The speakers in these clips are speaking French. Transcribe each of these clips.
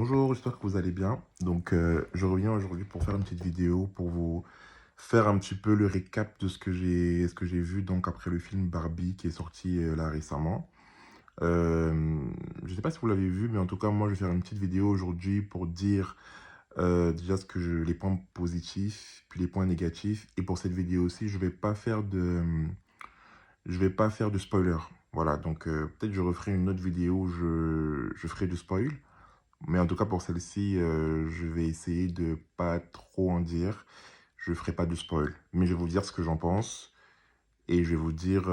Bonjour, j'espère que vous allez bien. Je reviens aujourd'hui pour faire une petite vidéo pour vous faire un petit peu le récap de ce que j'ai vu donc après le film Barbie qui est sorti là récemment. Je ne sais pas si vous l'avez vu, mais en tout cas moi je vais faire une petite vidéo aujourd'hui pour dire déjà les points positifs puis les points négatifs. Et pour cette vidéo aussi, je vais pas faire de spoiler. Voilà, peut-être je referai une autre vidéo où je ferai du spoil. Mais en tout cas, pour celle-ci, je vais essayer de pas trop en dire. Je ferai pas de spoil. Mais je vais vous dire ce que j'en pense. Et je vais vous dire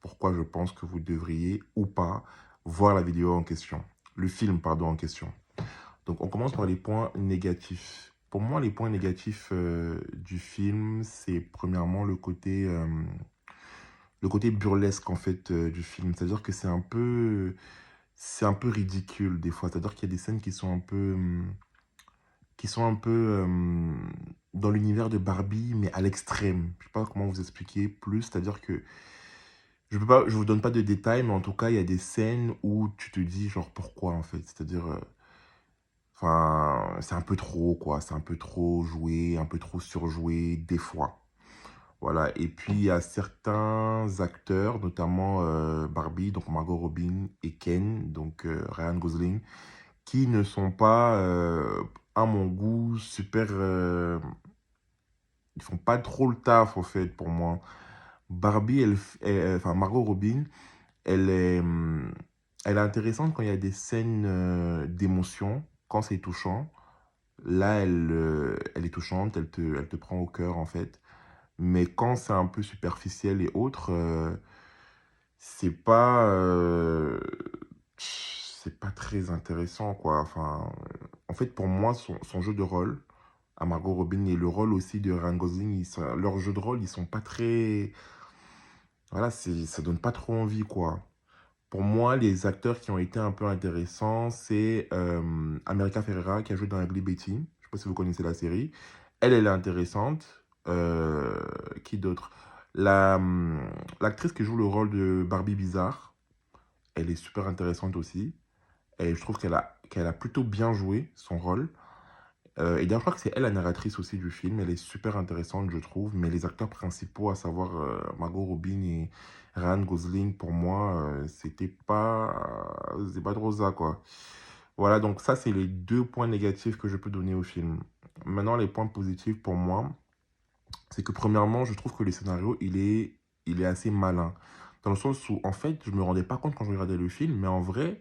pourquoi je pense que vous devriez ou pas voir la vidéo en question. Le film, pardon, en question. Donc, on commence par les points négatifs. Pour moi, les points négatifs du film, c'est premièrement le côté burlesque, en fait, du film. C'est-à-dire que c'est un peu ridicule des fois. C'est-à-dire qu'il y a des scènes qui sont un peu dans l'univers de Barbie, mais à l'extrême. Je sais pas comment vous expliquer plus. C'est-à-dire que je vous donne pas de détails, mais en tout cas, il y a des scènes où tu te dis genre pourquoi en fait. C'est-à-dire, enfin, c'est un peu trop quoi. C'est un peu trop joué, un peu trop surjoué des fois. Voilà. Et puis il y a certains acteurs, notamment Barbie, donc Margot Robin et Ken, donc Ryan Gosling, qui ne sont pas, à mon goût, super. Ils font pas trop le taf, en fait, pour moi. Barbie, enfin, Margot Robin, elle est, elle est intéressante quand il y a des scènes d'émotion, quand c'est touchant. Là, elle est touchante, elle te prend au cœur, en fait. Mais quand c'est un peu superficiel et autres, c'est pas, c'est pas très intéressant, quoi. Enfin, en fait, pour moi, son jeu de rôle à Margot Robin et le rôle aussi de Ryan Gosling, leurs jeux de rôle, ils sont pas très. Voilà, ça donne pas trop envie, quoi. Pour moi, les acteurs qui ont été un peu intéressants, c'est America Ferrera qui a joué dans Ugly Betty. Je sais pas si vous connaissez la série. Elle est intéressante. Qui d'autre? L'actrice qui joue le rôle de Barbie Bizarre, elle est super intéressante aussi. Et je trouve qu'elle a plutôt bien joué son rôle. Et d'ailleurs, je crois que c'est elle la narratrice aussi du film. Elle est super intéressante, je trouve. Mais les acteurs principaux, à savoir Margot Robin et Ryan Gosling, pour moi, c'est pas trop ça, quoi. Voilà, donc ça, c'est les deux points négatifs que je peux donner au film. Maintenant, les points positifs pour moi, c'est que premièrement, je trouve que le scénario, il est assez malin. Dans le sens où, en fait, je me rendais pas compte quand je regardais le film, mais en vrai,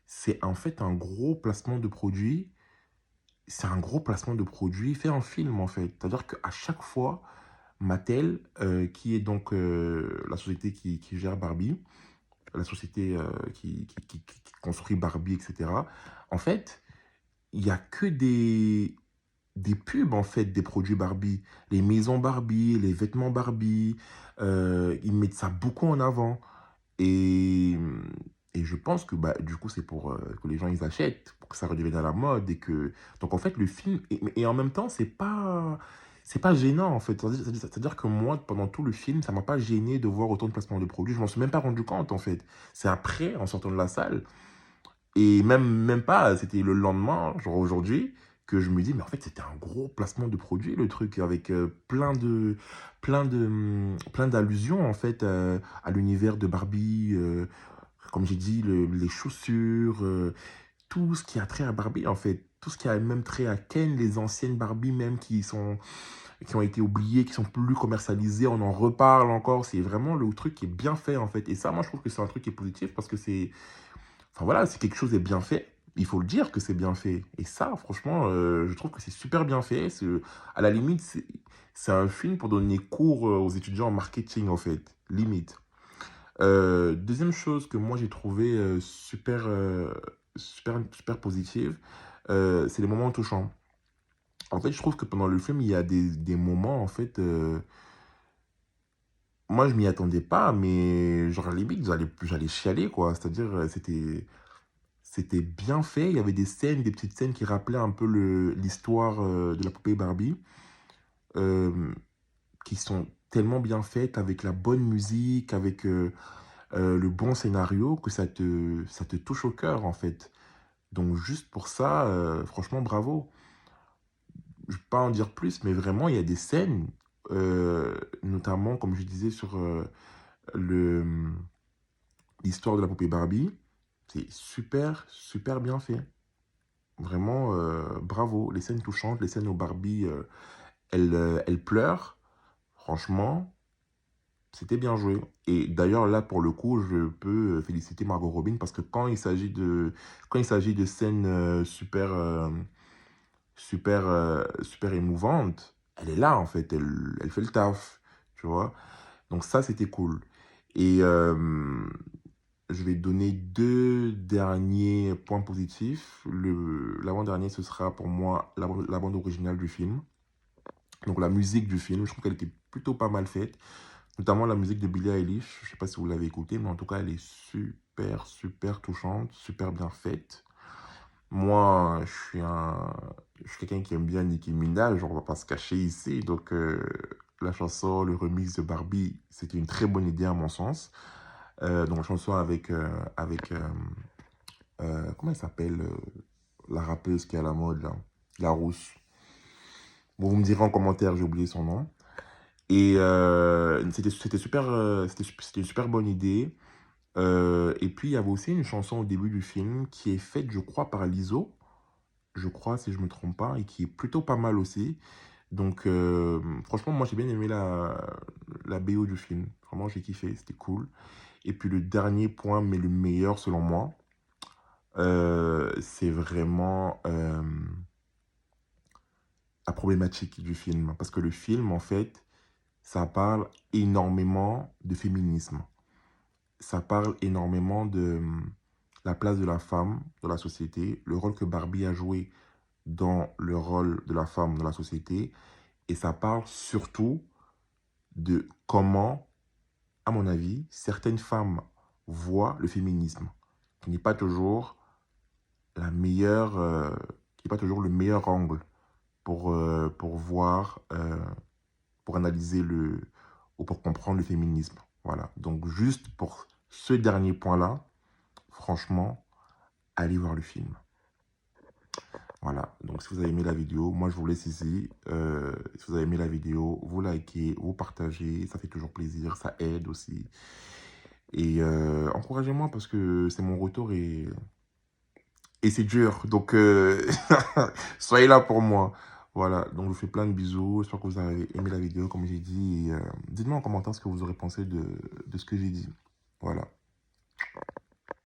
c'est en fait un gros placement de produit. C'est un gros placement de produit fait en film, en fait. C'est-à-dire qu'à chaque fois, Mattel, qui est donc la société qui gère Barbie, la société qui construit Barbie, etc., en fait, il n'y a que des pubs, en fait, des produits Barbie. Les maisons Barbie, les vêtements Barbie, ils mettent ça beaucoup en avant. Et, et je pense que bah, du coup, c'est pour que les gens ils achètent, pour que ça redevienne à la mode. Donc en fait, le film, et en même temps, c'est pas gênant en fait. C'est-à-dire que moi, pendant tout le film, ça m'a pas gêné de voir autant de placements de produits. Je m'en suis même pas rendu compte en fait. C'est après, en sortant de la salle, et même pas, c'était le lendemain, genre aujourd'hui, que je me dis, mais en fait, c'était un gros placement de produit, le truc, avec plein d'allusions, en fait, à l'univers de Barbie, comme j'ai dit, les chaussures, tout ce qui a trait à Barbie, en fait. Tout ce qui a même trait à Ken, les anciennes Barbie même qui ont été oubliées, qui sont plus commercialisées, on en reparle encore. C'est vraiment le truc qui est bien fait, en fait. Et ça, moi, je trouve que c'est un truc qui est positif parce que c'est. Enfin voilà, si quelque chose est bien fait, il faut le dire que c'est bien fait. Et ça, franchement, je trouve que c'est super bien fait. À la limite, c'est un film pour donner cours aux étudiants en marketing, en fait. Limite. Deuxième chose que moi j'ai trouvé super positive, c'est les moments touchants. En fait, je trouve que pendant le film, il y a des moments, en fait, moi je m'y attendais pas, mais genre à la limite, j'allais chialer, quoi. C'est-à-dire, c'était bien fait. Il y avait des scènes, des petites scènes qui rappelaient un peu l'histoire de la poupée Barbie, euh, qui sont tellement bien faites, avec la bonne musique, avec le bon scénario, que ça te touche au cœur, en fait. Donc juste pour ça, franchement, bravo. Je ne vais pas en dire plus, mais vraiment, il y a des scènes, notamment, comme je disais, sur le, l'histoire de la poupée Barbie. C'est super, super bien fait. Vraiment, bravo. Les scènes touchantes, les scènes où Barbie, elle pleure. Franchement, c'était bien joué. Et d'ailleurs, là, pour le coup, je peux féliciter Margot Robin parce que quand il s'agit de scènes super, super émouvantes, elle est là, en fait. Elle fait le taf, tu vois. Donc ça, c'était cool. Et je vais donner deux derniers points positifs. L'avant-dernier, ce sera pour moi la bande originale du film. Donc la musique du film, je trouve qu'elle était plutôt pas mal faite. Notamment la musique de Billie Eilish. Je sais pas si vous l'avez écoutée, mais en tout cas, elle est super, super touchante, super bien faite. Moi, je suis quelqu'un qui aime bien Nicki Minaj, on va pas se cacher ici. Donc, la chanson, le remix de Barbie, c'était une très bonne idée à mon sens. Donc, la chanson comment elle s'appelle, la rappeuse qui est à la mode, là, la rousse. Bon, vous me direz en commentaire, j'ai oublié son nom. Et c'était super, c'était une super bonne idée. Et puis, il y avait aussi une chanson au début du film qui est faite, je crois, par Lizzo. Je crois, si je me trompe pas, et qui est plutôt pas mal aussi. Donc, franchement, moi, j'ai bien aimé la BO du film. Vraiment, j'ai kiffé, c'était cool. Et puis, le dernier point, mais le meilleur selon moi, c'est vraiment la problématique du film. Parce que le film, en fait, ça parle énormément de féminisme. Ça parle énormément de la place de la femme dans la société, le rôle que Barbie a joué dans le rôle de la femme dans la société. Et ça parle surtout de comment, à mon avis, certaines femmes voient le féminisme, qui n'est pas toujours la meilleure, qui n'est pas toujours le meilleur angle pour voir, pour analyser ou pour comprendre le féminisme. Voilà. Donc, juste pour ce dernier point-là, franchement, allez voir le film. Voilà, donc si vous avez aimé la vidéo, moi je vous laisse ici. Si vous avez aimé la vidéo, vous likez, vous partagez, ça fait toujours plaisir, ça aide aussi. Et encouragez-moi parce que c'est mon retour et c'est dur. Donc soyez là pour moi. Voilà, donc je vous fais plein de bisous. J'espère que vous avez aimé la vidéo comme j'ai dit. Et dites-moi en commentaire ce que vous aurez pensé de ce que j'ai dit. Voilà.